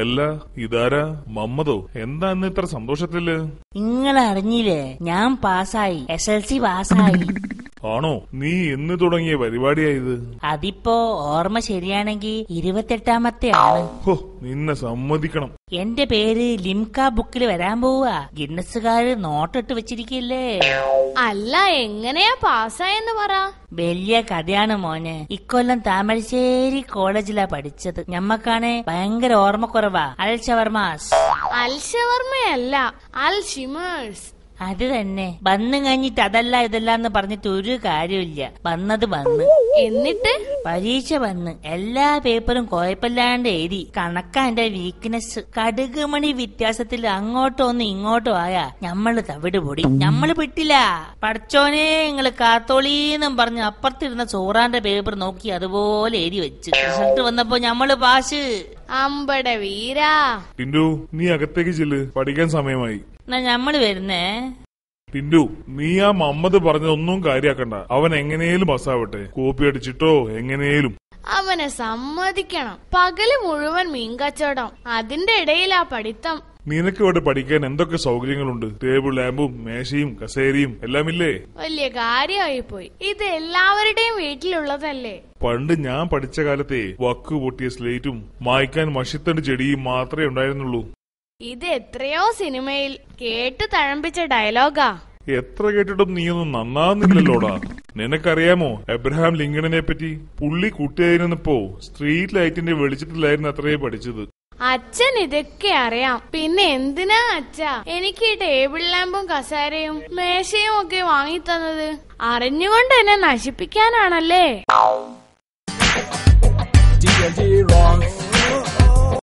അല്ല ഇതാരാ? മമ്മദോ? എന്താ ഇന്ന് ഇത്ര സന്തോഷത്തില്? നിങ്ങളറിഞ്ഞില്ലേ, ഞാൻ പാസ്സായി, SLC പാസ്സായി. ആണോ? നീ എന്ന് തുടങ്ങിയ പരിപാടിയായത്? അതിപ്പോ ഓർമ്മ ശരിയാണെങ്കി 28ാമത്തെ ആണ്. നിന്നെ സമ്മതിക്കണം. എന്റെ പേര് ലിംക ബുക്കിൽ വരാൻ പോവാ. ഗിന്നസുകാര് നോട്ടിട്ട് വെച്ചിരിക്കല്ലേ. അല്ല, എങ്ങനെയാ പാസ്സായെന്ന് പറ. വലിയ കഥയാണ് മോനെ. ഇക്കൊല്ലം താമരശ്ശേരി കോളേജിലാ പഠിച്ചത്. ഞമ്മക്കാണെ ഭയങ്കര ഓർമ്മക്കുറവാ. അൽഷവർമാസ്. അൽഷവർമ്മയല്ല, അൽഷിമേഴ്സ്. അത് തന്നെ. വന്നു കഴിഞ്ഞിട്ട് അതല്ല ഇതല്ലാന്ന് പറഞ്ഞിട്ട് ഒരു കാര്യമില്ല. വന്നത് വന്ന്. എന്നിട്ട് പരീക്ഷ വന്ന് എല്ലാ പേപ്പറും കുഴപ്പമില്ലാണ്ട് എഴുതി. കണക്കാ എന്റെ വീക്ക്നെസ്. കടുകുമണി വ്യത്യാസത്തിൽ അങ്ങോട്ടോ ഒന്ന് ഇങ്ങോട്ടോ ആയാ ഞമ്മള് തവിട് പൊടി. ഞമ്മള് വിട്ടില്ല. പഠിച്ചോനെ നിങ്ങള് കാത്തോളീന്നും പറഞ്ഞ് അപ്പുറത്തിരുന്ന ചോറാന്റെ പേപ്പർ നോക്കി അതുപോലെ എഴുതി വെച്ച്. റിസൾട്ട് വന്നപ്പോ ഞമ്മള് പാസ്. അമ്പട വീരാ. ടിൻഡു, നീ അകത്തേക്ക് ചെല്ല്, പഠിക്കാൻ സമയമായി. ഞമ്മള് വരുന്നേ. ടിൻഡു, നീ ആ മമ്മദ് പറഞ്ഞതൊന്നും കാര്യാക്കണ്ട. അവൻ എങ്ങനെയും പാസ്സാവട്ടെ. കോപ്പി അടിച്ചിട്ടോ എങ്ങനെയും. അവനെ സമ്മതിക്കണം. പകല് മുഴുവൻ മീൻ കച്ചവടം, അതിന്റെ ഇടയിലാ പഠിത്തം. നിനക്ക് ഇവിടെ പഠിക്കാൻ എന്തൊക്കെ സൗകര്യങ്ങളുണ്ട്? ടേബിൾ ലാമ്പും മേശയും കസേരയും എല്ലാമില്ലേ? വലിയ കാര്യമായി പോയി. ഇത് എല്ലാവരുടെയും വീട്ടിലുള്ളതല്ലേ. പണ്ട് ഞാൻ പഠിച്ച കാലത്തെ വക്ക് പൊട്ടിയ സ്ലേറ്റും മായ്ക്കാൻ മഷിത്തണ്ട് ചെടിയും മാത്രമേ ഉണ്ടായിരുന്നുള്ളൂ. ഇത് എത്രയോ സിനിമയിൽ കേട്ടു തഴമ്പിച്ച ഡയലോഗാ. എത്ര കേട്ടിട്ടും നീയൊന്നും നന്നാകുന്നില്ലല്ലോടാ. നിനക്കറിയാമോ എബ്രഹാം ലിങ്കണിനെ പറ്റി? പുള്ളി കുട്ടിയായിരുന്നപ്പോ സ്ട്രീറ്റ് ലൈറ്റിന്റെ വെളിച്ചത്തിലായിരുന്നു അത്രേ പഠിച്ചത്. അച്ഛൻ ഇതൊക്കെ അറിയാം. പിന്നെ എന്തിനാ അച്ഛാ എനിക്ക് ടേബിൾ ലാമ്പും കസേരയും മേശയും ഒക്കെ വാങ്ങിത്തന്നത്? അറിഞ്ഞുകൊണ്ട് എന്നെ നശിപ്പിക്കാനാണല്ലേ.